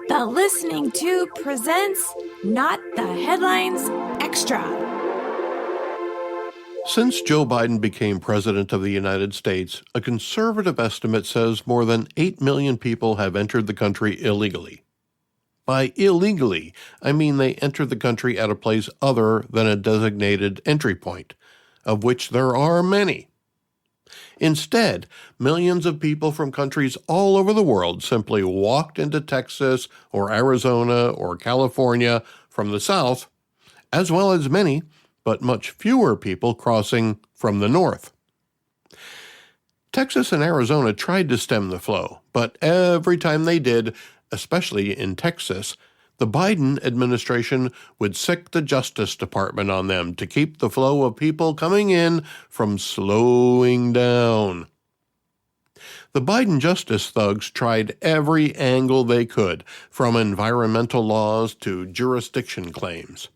The Listening To presents Not the Headlines Extra. Since Joe Biden became president of the United States, a conservative estimate says more than 8 million people have entered the country illegally. By illegally, I mean they entered the country at a place other than a designated entry point, of which there are many. Instead, millions of people from countries all over the world simply walked into Texas or Arizona or California from the south, as well as many, but much fewer people crossing from the north. Texas and Arizona tried to stem the flow, but every time they did, especially in Texas, the Biden administration would sic the Justice Department on them to keep the flow of people coming in from slowing down. The Biden justice thugs tried every angle they could, from environmental laws to jurisdiction claims.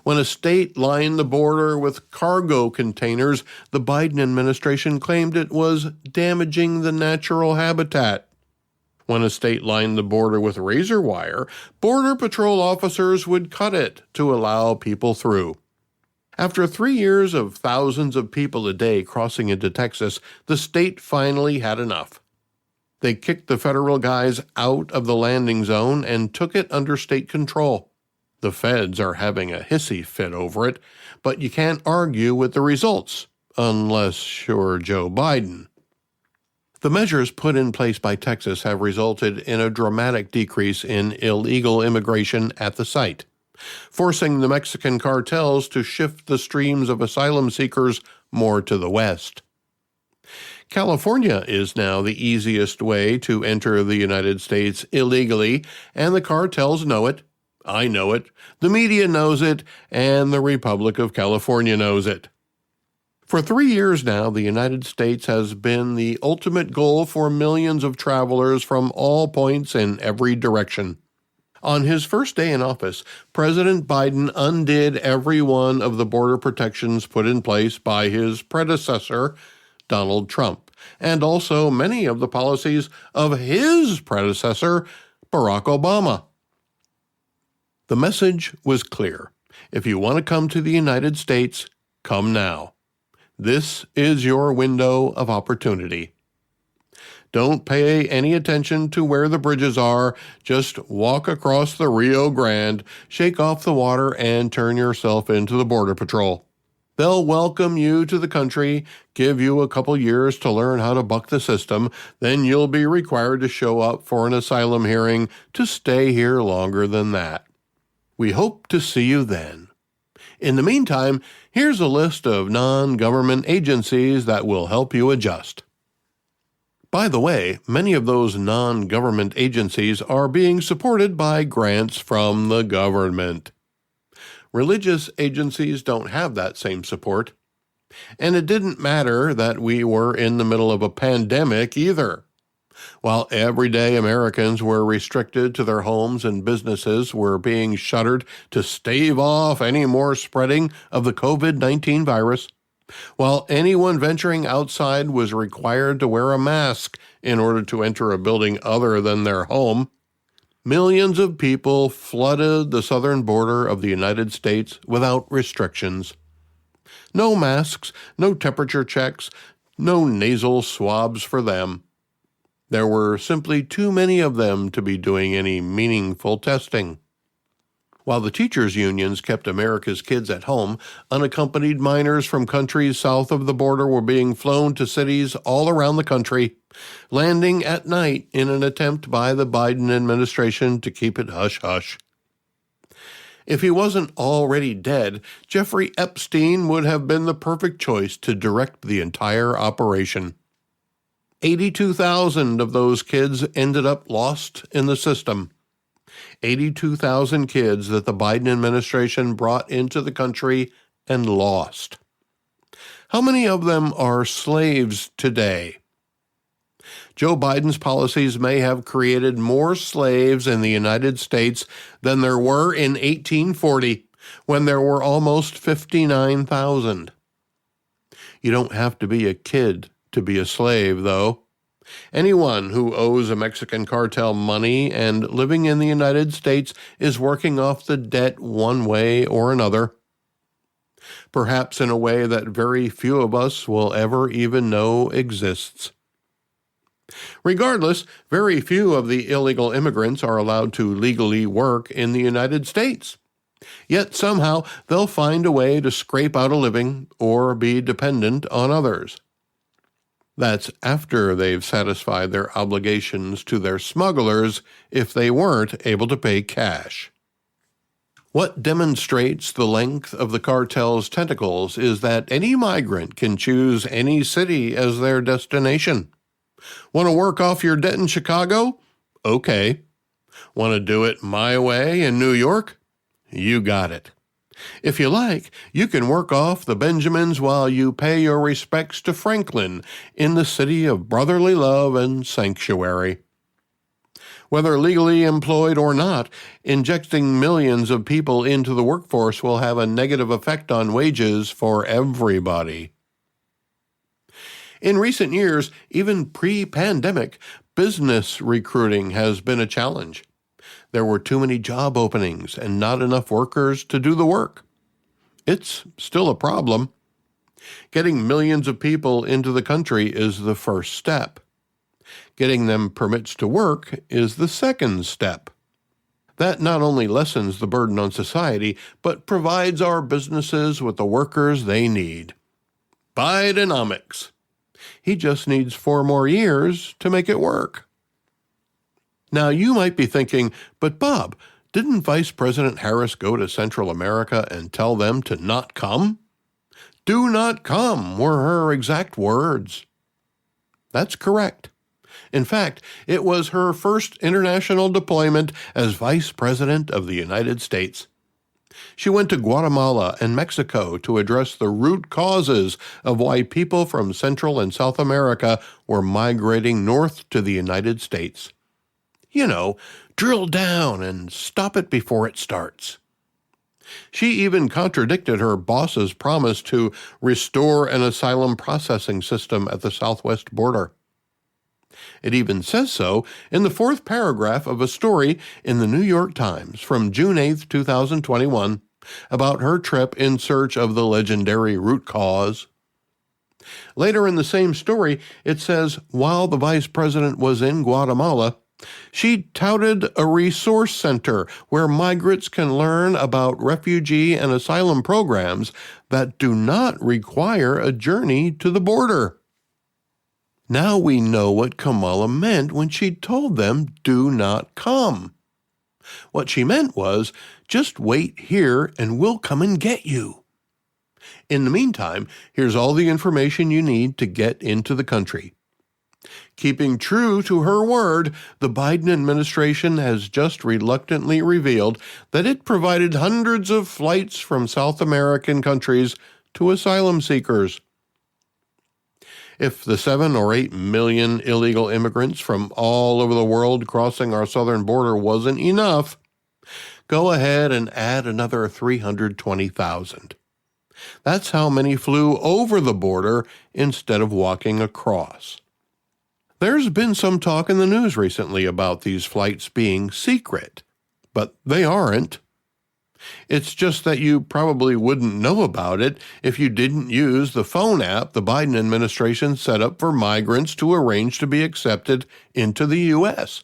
When a state lined the border with cargo containers, the Biden administration claimed it was damaging the natural habitat. When a state lined the border with razor wire, Border Patrol officers would cut it to allow people through. After 3 years of thousands of people a day crossing into Texas, the state finally had enough. They kicked the federal guys out of the landing zone and took it under state control. The feds are having a hissy fit over it, but you can't argue with the results, unless you're Joe Biden. The measures put in place by Texas have resulted in a dramatic decrease in illegal immigration at the site, forcing the Mexican cartels to shift the streams of asylum seekers more to the west. California is now the easiest way to enter the United States illegally, and the cartels know it. I know it, the media knows it, and the Republic of California knows it. For 3 years now, the United States has been the ultimate goal for millions of travelers from all points in every direction. On his first day in office, President Biden undid every one of the border protections put in place by his predecessor, Donald Trump, and also many of the policies of his predecessor, Barack Obama. The message was clear. If you want to come to the United States, come now. This is your window of opportunity. Don't pay any attention to where the bridges are. Just walk across the Rio Grande, shake off the water, and turn yourself into the Border Patrol. They'll welcome you to the country, give you a couple years to learn how to buck the system, then you'll be required to show up for an asylum hearing to stay here longer than that. We hope to see you then. In the meantime, here's a list of non-government agencies that will help you adjust. By the way, many of those non-government agencies are being supported by grants from the government. Religious agencies don't have that same support. And it didn't matter that we were in the middle of a pandemic either. While everyday Americans were restricted to their homes and businesses were being shuttered to stave off any more spreading of the COVID-19 virus, while anyone venturing outside was required to wear a mask in order to enter a building other than their home, millions of people flooded the southern border of the United States without restrictions. No masks, no temperature checks, no nasal swabs for them. There were simply too many of them to be doing any meaningful testing. While the teachers' unions kept America's kids at home, unaccompanied minors from countries south of the border were being flown to cities all around the country, landing at night in an attempt by the Biden administration to keep it hush-hush. If he wasn't already dead, Jeffrey Epstein would have been the perfect choice to direct the entire operation. 82,000 of those kids ended up lost in the system. 82,000 kids that the Biden administration brought into the country and lost. How many of them are slaves today? Joe Biden's policies may have created more slaves in the United States than there were in 1840, when there were almost 59,000. You don't have to be a kid to be a slave, though. Anyone who owes a Mexican cartel money and living in the United States is working off the debt one way or another, perhaps in a way that very few of us will ever even know exists. Regardless, very few of the illegal immigrants are allowed to legally work in the United States. Yet somehow they'll find a way to scrape out a living or be dependent on others. That's after they've satisfied their obligations to their smugglers if they weren't able to pay cash. What demonstrates the length of the cartel's tentacles is that any migrant can choose any city as their destination. Want to work off your debt in Chicago? Okay. Want to do it my way in New York? You got it. If you like, you can work off the Benjamins while you pay your respects to Franklin in the city of brotherly love and sanctuary. Whether legally employed or not, injecting millions of people into the workforce will have a negative effect on wages for everybody. In recent years, even pre-pandemic, business recruiting has been a challenge. There were too many job openings and not enough workers to do the work. It's still a problem. Getting millions of people into the country is the first step. Getting them permits to work is the second step. That not only lessens the burden on society, but provides our businesses with the workers they need. Bidenomics. He just needs 4 more years to make it work. Now, you might be thinking, but Bob, didn't Vice President Harris go to Central America and tell them to not come? Do not come were her exact words. That's correct. In fact, it was her first international deployment as Vice President of the United States. She went to Guatemala and Mexico to address the root causes of why people from Central and South America were migrating north to the United States. You know, drill down and stop it before it starts. She even contradicted her boss's promise to restore an asylum processing system at the southwest border. It even says so in the 4th paragraph of a story in the New York Times from June 8, 2021, about her trip in search of the legendary root cause. Later in the same story, it says while the vice president was in Guatemala, she touted a resource center where migrants can learn about refugee and asylum programs that do not require a journey to the border. Now we know what Kamala meant when she told them, do not come. What she meant was, just wait here and we'll come and get you. In the meantime, here's all the information you need to get into the country. Keeping true to her word, the Biden administration has just reluctantly revealed that it provided hundreds of flights from South American countries to asylum seekers. If the 7 or 8 million illegal immigrants from all over the world crossing our southern border wasn't enough, go ahead and add another 320,000. That's how many flew over the border instead of walking across. There's been some talk in the news recently about these flights being secret, but they aren't. It's just that you probably wouldn't know about it if you didn't use the phone app the Biden administration set up for migrants to arrange to be accepted into the U.S.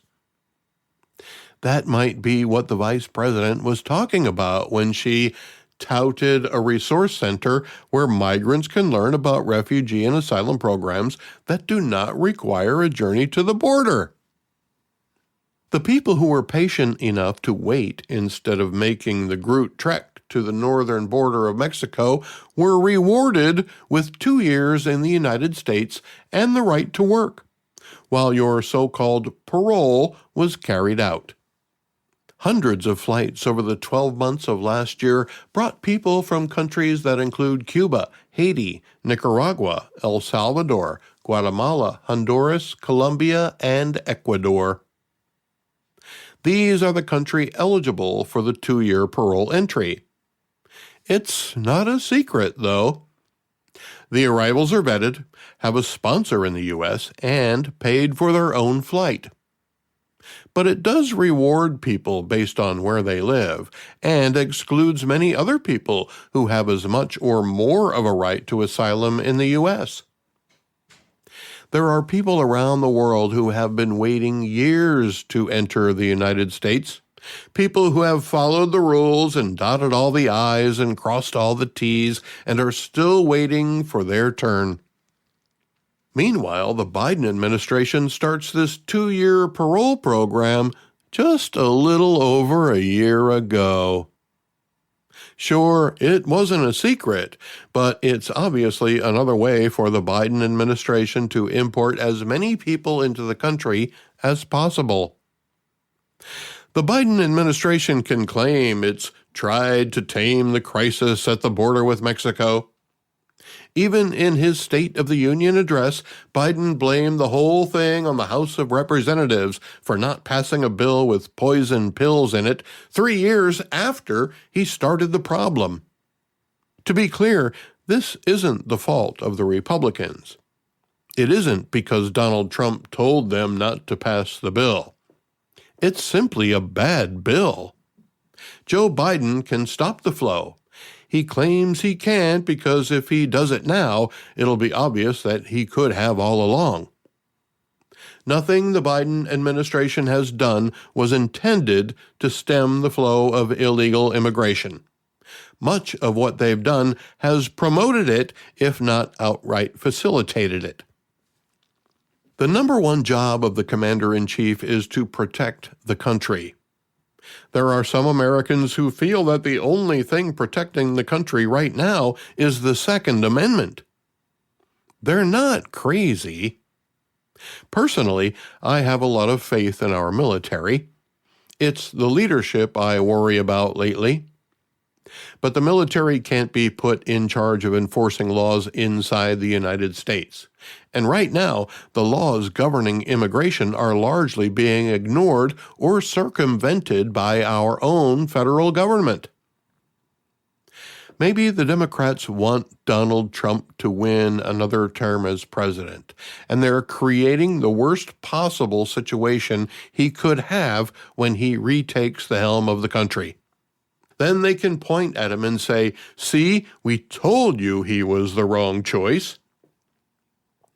That might be what the vice president was talking about when she touted a resource center where migrants can learn about refugee and asylum programs that do not require a journey to the border. The people who were patient enough to wait instead of making the Groot trek to the northern border of Mexico were rewarded with 2 years in the United States and the right to work, while your so-called parole was carried out. Hundreds of flights over the 12 months of last year brought people from countries that include Cuba, Haiti, Nicaragua, El Salvador, Guatemala, Honduras, Colombia, and Ecuador. These are the countries eligible for the 2-year parole entry. It's not a secret, though. The arrivals are vetted, have a sponsor in the U.S., and paid for their own flight. But it does reward people based on where they live, and excludes many other people who have as much or more of a right to asylum in the U.S. There are people around the world who have been waiting years to enter the United States. People who have followed the rules and dotted all the I's and crossed all the T's and are still waiting for their turn. Meanwhile, the Biden administration starts this 2-year parole program just a little over a year ago. Sure, it wasn't a secret, but it's obviously another way for the Biden administration to import as many people into the country as possible. The Biden administration can claim it's tried to tame the crisis at the border with Mexico. Even in his State of the Union address, Biden blamed the whole thing on the House of Representatives for not passing a bill with poison pills in it 3 years after he started the problem. To be clear, this isn't the fault of the Republicans. It isn't because Donald Trump told them not to pass the bill. It's simply a bad bill. Joe Biden can stop the flow. He claims he can't because if he does it now, it'll be obvious that he could have all along. Nothing the Biden administration has done was intended to stem the flow of illegal immigration. Much of what they've done has promoted it, if not outright facilitated it. The number one job of the commander-in-chief is to protect the country. There are some Americans who feel that the only thing protecting the country right now is the Second Amendment. They're not crazy. Personally, I have a lot of faith in our military. It's the leadership I worry about lately. But the military can't be put in charge of enforcing laws inside the United States. And right now, the laws governing immigration are largely being ignored or circumvented by our own federal government. Maybe the Democrats want Donald Trump to win another term as president, and they're creating the worst possible situation he could have when he retakes the helm of the country. Then they can point at him and say, "See, we told you he was the wrong choice."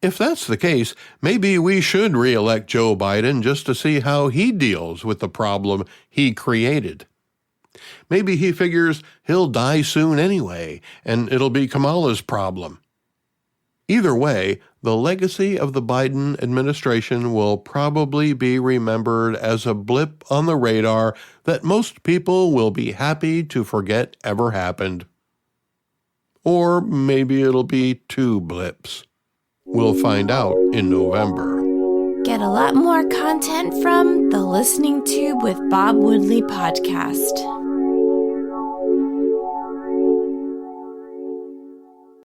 If that's the case, maybe we should re-elect Joe Biden just to see how he deals with the problem he created. Maybe he figures he'll die soon anyway, and it'll be Kamala's problem. Either way, the legacy of the Biden administration will probably be remembered as a blip on the radar that most people will be happy to forget ever happened. Or maybe it'll be 2 blips. We'll find out in November. Get a lot more content from the Listening Tube with Bob Woodley podcast.